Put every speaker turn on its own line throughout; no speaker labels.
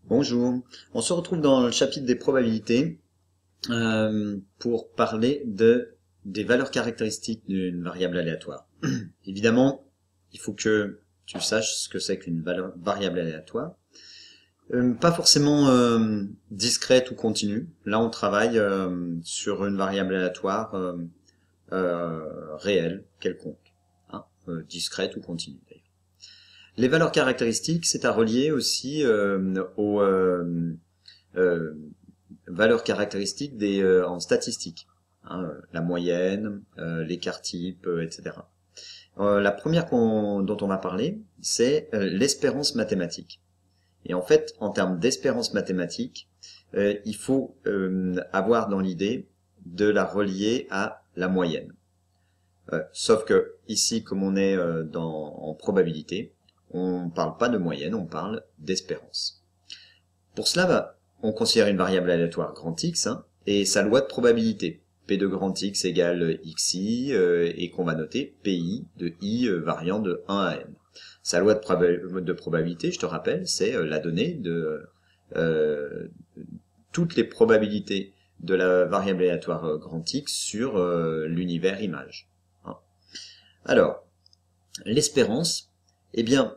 Bonjour, on se retrouve dans le chapitre des probabilités pour parler des valeurs caractéristiques d'une variable aléatoire. Évidemment, il faut que tu saches ce que c'est qu'une variable aléatoire. Pas forcément discrète ou continue. Là, on travaille sur une variable aléatoire réelle, quelconque, hein, discrète ou continue d'ailleurs. Les valeurs caractéristiques, c'est à relier aussi aux valeurs caractéristiques en statistiques, hein, la moyenne, l'écart type, etc. La première dont on va parler, c'est l'espérance mathématique. Et en fait, en termes d'espérance mathématique, il faut avoir dans l'idée de la relier à la moyenne. Sauf que ici, comme on est en probabilité, on ne parle pas de moyenne, on parle d'espérance. Pour cela, on considère une variable aléatoire grand X hein, et sa loi de probabilité. P de grand X égale XI et qu'on va noter PI de I variant de 1 à N. Sa loi de probabilité, je te rappelle, c'est la donnée de toutes les probabilités de la variable aléatoire grand X sur l'univers image. Hein. Alors, l'espérance, eh bien,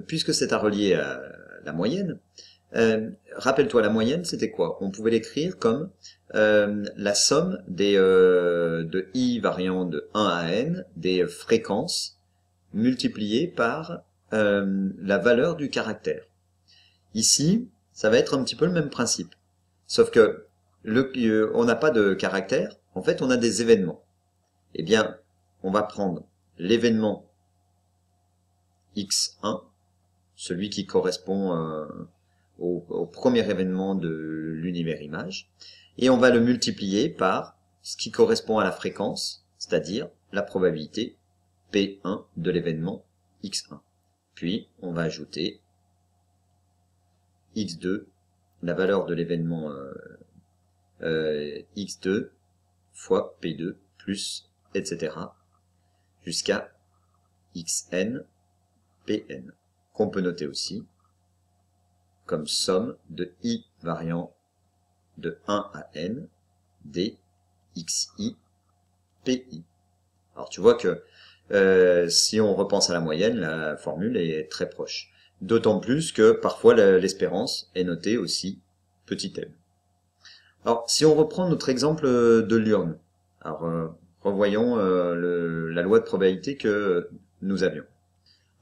puisque c'est à relier à la moyenne, rappelle-toi, la moyenne, c'était quoi? On pouvait l'écrire comme la somme de i variant de 1 à n des fréquences multipliées par la valeur du caractère. Ici, ça va être un petit peu le même principe. Sauf que on n'a pas de caractère, en fait, on a des événements. Eh bien, on va prendre l'événement x1, celui qui correspond au premier événement de l'univers image, et on va le multiplier par ce qui correspond à la fréquence, c'est-à-dire la probabilité P1 de l'événement x1. Puis, on va ajouter x2, la valeur de l'événement x2 fois P2 plus, etc. jusqu'à xn, Pn, qu'on peut noter aussi comme somme de i variant de 1 à n des xi, pi. Alors tu vois que si on repense à la moyenne, la formule est très proche. D'autant plus que parfois l'espérance est notée aussi petit m. Alors si on reprend notre exemple de l'urne, alors revoyons la loi de probabilité que nous avions.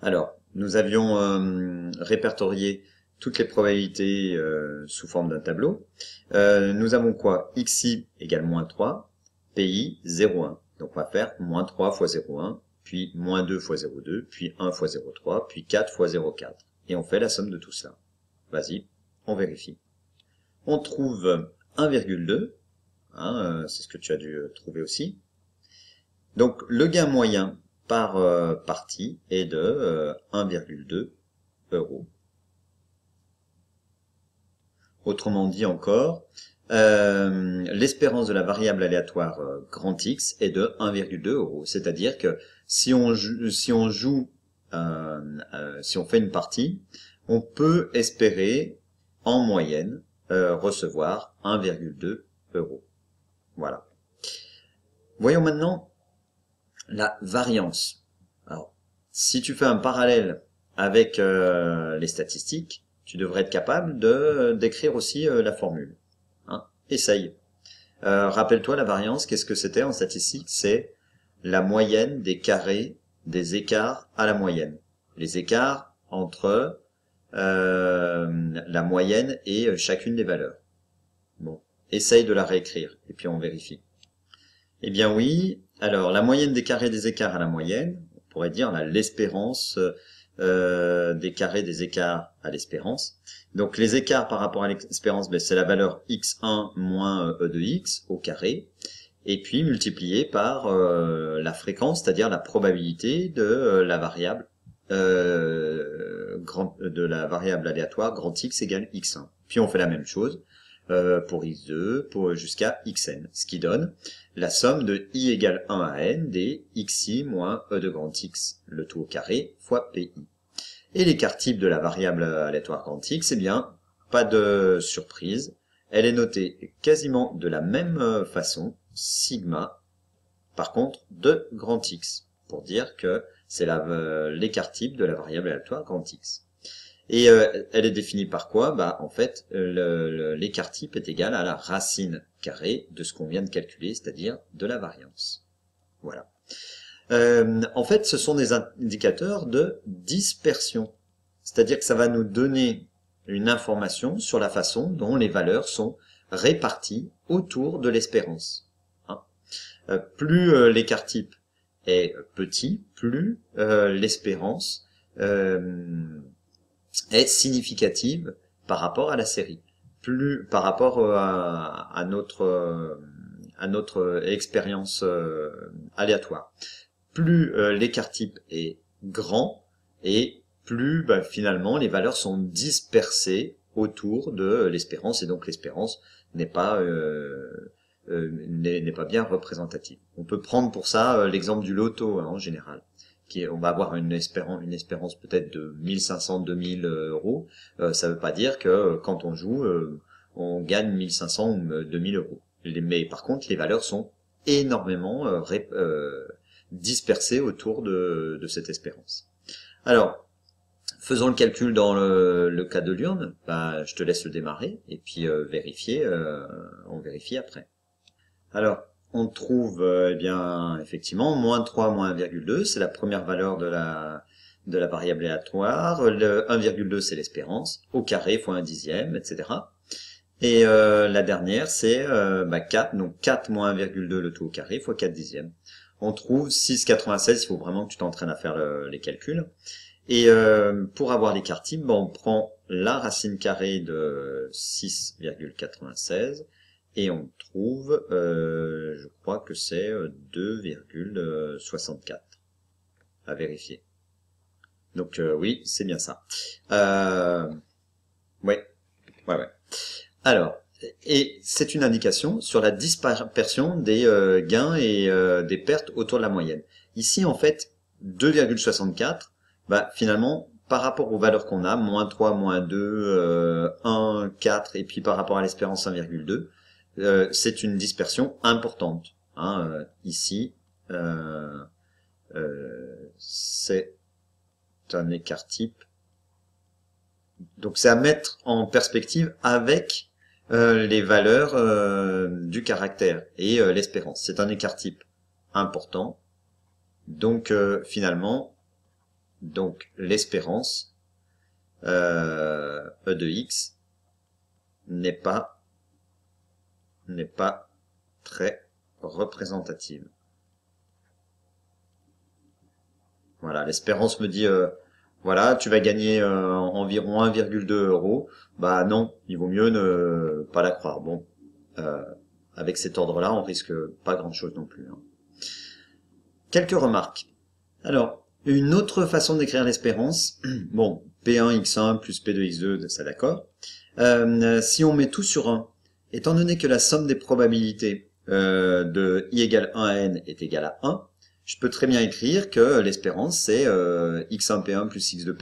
Alors, nous avions répertorié toutes les probabilités sous forme d'un tableau. Nous avons quoi? Xi égale moins 3, Pi 0,1. Donc on va faire moins 3 fois 0,1, puis moins 2 fois 0,2, puis 1 fois 0,3, puis 4 fois 0,4. Et on fait la somme de tout cela. Vas-y, on vérifie. On trouve 1,2, hein, c'est ce que tu as dû trouver aussi. Donc le gain moyen par partie est de 1,2 €. Autrement dit encore, l'espérance de la variable aléatoire grand X est de 1,2 €. C'est-à-dire que si on fait une partie, on peut espérer en moyenne recevoir 1,2 €. Voilà. Voyons maintenant la variance. Alors, si tu fais un parallèle avec les statistiques, tu devrais être capable de d'écrire aussi la formule. Hein, essaye. Rappelle-toi la variance, qu'est-ce que c'était en statistique? C'est la moyenne des carrés des écarts à la moyenne. Les écarts entre la moyenne et chacune des valeurs. Bon, essaye de la réécrire et puis on vérifie. Eh bien oui, alors la moyenne des carrés des écarts à la moyenne, on pourrait dire l'espérance des carrés des écarts à l'espérance. Donc les écarts par rapport à l'espérance, ben, c'est la valeur x1 moins e de x au carré, et puis multiplié par la fréquence, c'est-à-dire la probabilité de la variable aléatoire grand X égale x1. Puis on fait la même chose pour x2 jusqu'à xn, ce qui donne la somme de i égale 1 à n des xi moins e de grand X, le tout au carré, fois pi. Et l'écart type de la variable aléatoire grand X, eh bien, pas de surprise. Elle est notée quasiment de la même façon, sigma, par contre, de grand X, pour dire que c'est l'écart type de la variable aléatoire grand X. Et elle est définie par quoi? Bah, en fait, l'écart type est égal à la racine carrée de ce qu'on vient de calculer, c'est-à-dire de la variance. Voilà. En fait, ce sont des indicateurs de dispersion. C'est-à-dire que ça va nous donner une information sur la façon dont les valeurs sont réparties autour de l'espérance. Hein. Plus l'écart type est petit, plus l'espérance est significative par rapport à la série, plus par rapport à notre expérience aléatoire. Plus l'écart type est grand et plus finalement les valeurs sont dispersées autour de l'espérance et donc l'espérance n'est pas bien représentative. On peut prendre pour ça l'exemple du loto en général. On va avoir une espérance peut-être de 1500-2000 euros. Ça veut pas dire que quand on joue, on gagne 1500 ou 2000 euros. Mais par contre, les valeurs sont énormément dispersées autour de cette espérance. Alors, faisons le calcul dans le cas de l'urne. Je te laisse le démarrer et puis vérifier. On vérifie après. Alors, on trouve eh bien effectivement moins 3 moins 1,2, c'est la première valeur de la variable aléatoire. Le 1,2 c'est l'espérance, au carré fois 1/10, etc. Et la dernière c'est 4, donc 4 moins 1,2 le tout au carré fois 4/10. On trouve 6,96, il faut vraiment que tu t'entraînes à faire les calculs. Et pour avoir l'écart type, on prend la racine carrée de 6,96 et on trouve, je crois que c'est 2,64 à vérifier. Donc oui, c'est bien ça. Ouais. Alors, et c'est une indication sur la dispersion des gains et des pertes autour de la moyenne. Ici, en fait, 2,64, finalement, par rapport aux valeurs qu'on a, moins 3, moins 2, 1, 4, et puis par rapport à l'espérance 1,2, c'est une dispersion importante. Ici, c'est un écart type. Donc c'est à mettre en perspective avec les valeurs du caractère et l'espérance. C'est un écart type important. Donc finalement, l'espérance E de x n'est pas très représentative. Voilà, l'espérance me dit voilà, tu vas gagner environ 1,2 euros. Non, il vaut mieux ne pas la croire. Bon, avec cet ordre-là, on risque pas grand-chose non plus. Quelques remarques. Alors, une autre façon d'écrire l'espérance, bon, P1 x1 plus P2 x2, ça d'accord. Si on met tout sur 1, étant donné que la somme des probabilités de i égale 1 à n est égale à 1, je peux très bien écrire que l'espérance c'est x1 P1 plus x2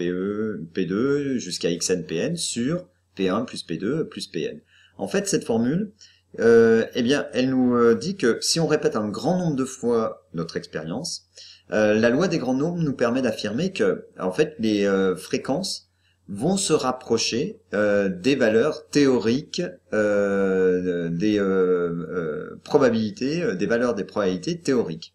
P2 jusqu'à xn Pn sur P1 plus P2 plus Pn. En fait, cette formule, eh bien, elle nous dit que si on répète un grand nombre de fois notre expérience, la loi des grands nombres nous permet d'affirmer que, en fait, les fréquences vont se rapprocher des valeurs théoriques des probabilités, des valeurs des probabilités théoriques.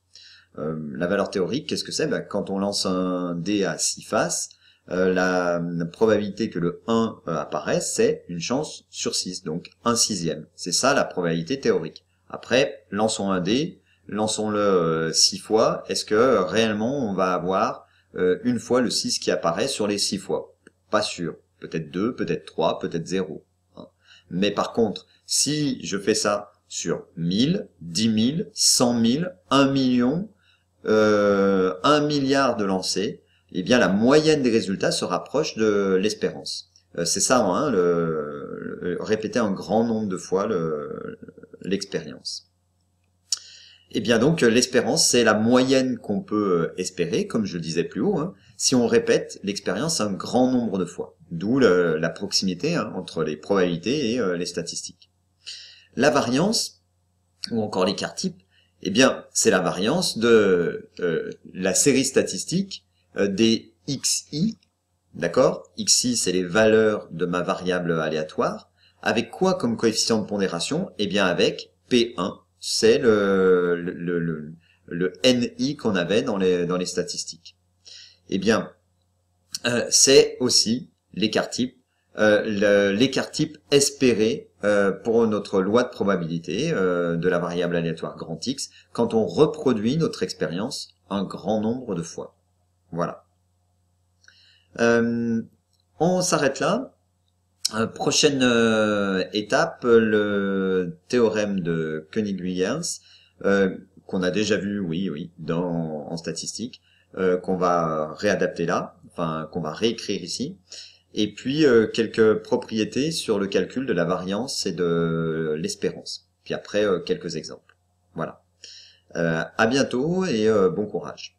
La valeur théorique, qu'est-ce que c'est? Quand on lance un dé à 6 faces, la probabilité que le 1 apparaisse, c'est une chance sur 6, donc 1/6. C'est ça la probabilité théorique. Après, lançons un dé, lançons-le 6 fois, est-ce que réellement on va avoir une fois le 6 qui apparaît sur les 6 fois? Pas sûr. Peut-être 2, peut-être 3, peut-être 0. Mais par contre, si je fais ça sur 1000, 10 000, 100 000, 1 million, 1 milliard de lancers, eh bien la moyenne des résultats se rapproche de l'espérance. C'est ça, répéter un grand nombre de fois l'expérience. Et bien donc l'espérance, c'est la moyenne qu'on peut espérer, comme je le disais plus haut. si on répète l'expérience un grand nombre de fois. D'où la proximité entre les probabilités et les statistiques. La variance, ou encore l'écart type, eh bien, c'est la variance de la série statistique des xi, d'accord? Xi, c'est les valeurs de ma variable aléatoire. Avec quoi comme coefficient de pondération? Eh bien, avec P1, c'est le NI qu'on avait dans les statistiques. Eh bien, c'est aussi l'écart type, l'écart type espéré pour notre loi de probabilité de la variable aléatoire grand X quand on reproduit notre expérience un grand nombre de fois. Voilà. On s'arrête là. Prochaine étape, le théorème de Koenig-Luyens, qu'on a déjà vu, oui, en statistique, qu'on va réadapter là, enfin qu'on va réécrire ici, et puis quelques propriétés sur le calcul de la variance et de l'espérance. Puis après quelques exemples. Voilà. À bientôt et bon courage.